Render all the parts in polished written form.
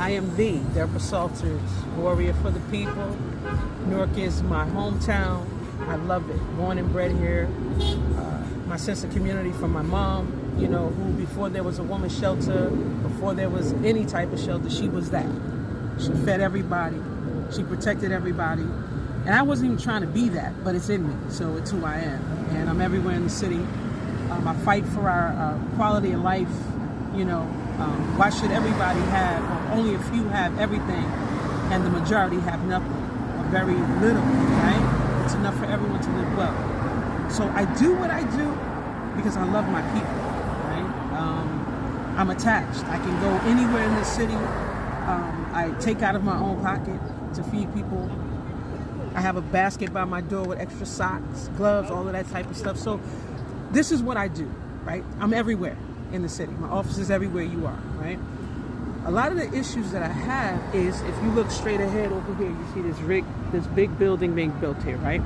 I am the Debra Salters, warrior for the people. Newark is my hometown. I love it. Born and bred here. My sense of community from my mom, you know, who before there was a woman's shelter, before there was any type of shelter, she was that. She fed everybody. She protected everybody. And I wasn't even trying to be that, but it's in me, so it's who I am. And I'm everywhere in the city. I fight for our quality of life. You know, why should everybody have, or only a few have everything, and the majority have nothing, or very little, right? It's enough for everyone to live well. So I do what I do because I love my people, right? I'm attached. I can go anywhere in the city. I take out of my own pocket to feed people. I have a basket by my door with extra socks, gloves, all of that type of stuff. So this is what I do, right? I'm everywhere in the city. My office is everywhere you are, right? A lot of the issues that I have is, if you look straight ahead over here, you see this big building being built here, right?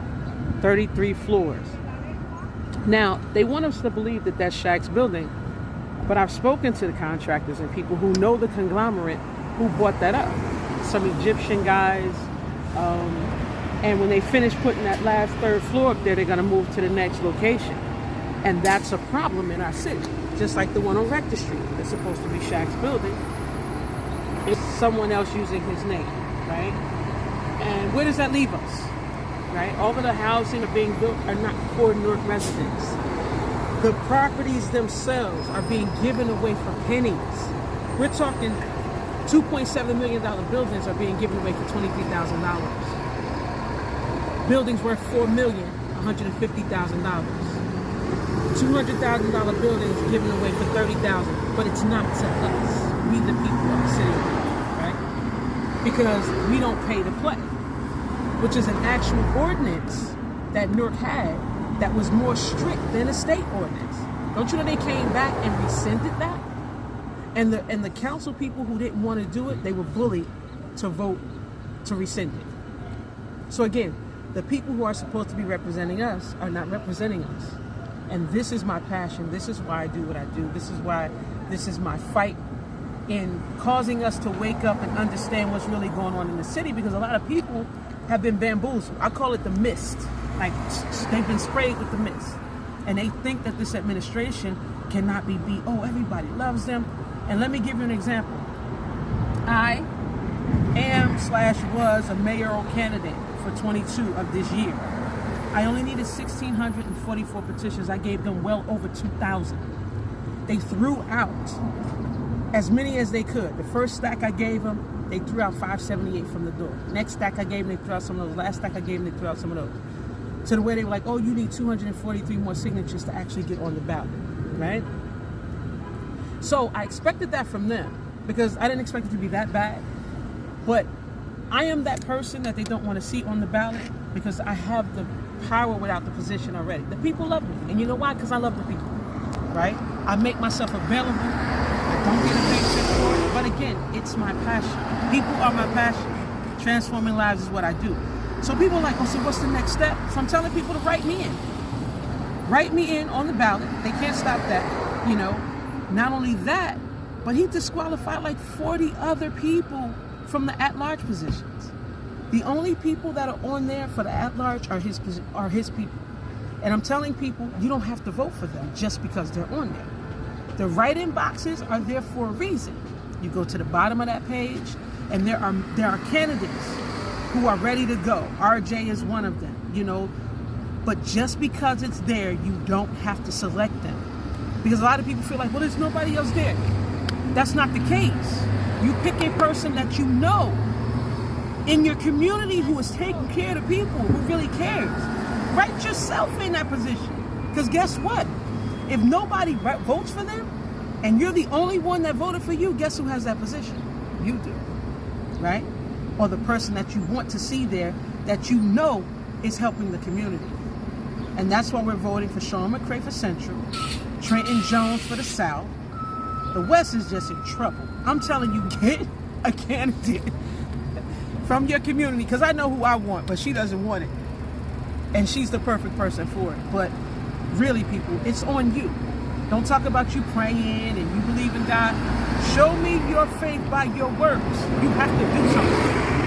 33 floors. Now, they want us to believe that that's Shaq's building, but I've spoken to the contractors and people who know the conglomerate who bought that up. Some Egyptian guys, and when they finish putting that last third floor up there, they're gonna move to the next location. And that's a problem in our city. Just like the one on Rector Street, that's supposed to be Shaq's building. It's someone else using his name, right? And where does that leave us, right? All of the housing are being built are not for Newark residents. The properties themselves are being given away for pennies. We're talking $2.7 million buildings are being given away for $23,000. Buildings worth $4,150,000. $200,000 buildings given away for $30,000, but it's not to us, we the people of the city, right? Because we don't pay to play, which is an actual ordinance that Newark had that was more strict than a state ordinance. Don't you know they came back and rescinded that? And the council people who didn't want to do it, they were bullied to vote to rescind it. So again, the people who are supposed to be representing us are not representing us. And this is my passion. This is why I do what I do. This is my fight in causing us to wake up and understand what's really going on in the city, because a lot of people have been bamboozled. I call it the mist. Like, they've been sprayed with the mist. And they think that this administration cannot be beat. Oh, everybody loves them. And let me give you an example. I was a mayoral candidate for 22 of this year. I only needed 1,644 petitions. I gave them well over 2,000. They threw out as many as they could. The first stack I gave them, they threw out 578 from the door. Next stack I gave them, they threw out some of those. Last stack I gave them, they threw out some of those. To the way they were like, oh, you need 243 more signatures to actually get on the ballot, right? So I expected that from them, because I didn't expect it to be that bad. But I am that person that they don't want to see on the ballot, because I have the power without the position already. The people love me. And you know why? Because I love the people, right? I make myself available. I don't get a paycheck for it. But again, it's my passion. People are my passion. Transforming lives is what I do. So people are like, oh, so what's the next step? So I'm telling people to write me in. Write me in on the ballot. They can't stop that, you know. Not only that, but he disqualified like 40 other people from the at-large positions. The only people that are on there for the at-large are his people. And I'm telling people, you don't have to vote for them just because they're on there. The write-in boxes are there for a reason. You go to the bottom of that page, and there are candidates who are ready to go. RJ is one of them, you know. But just because it's there, you don't have to select them. Because a lot of people feel like, well, there's nobody else there. That's not the case. You pick a person that you know in your community who is taking care of the people, who really cares. Write yourself in that position. Because guess what? If nobody votes for them, and you're the only one that voted for you, guess who has that position? You do, right? Or the person that you want to see there that you know is helping the community. And that's why we're voting for Sean McCray for Central, Trenton Jones for the South. The West is just in trouble. I'm telling you, get a candidate from your community, because I know who I want, but she doesn't want it. And she's the perfect person for it. But really, people, it's on you. Don't talk about you praying and you believe in God. Show me your faith by your works. You have to do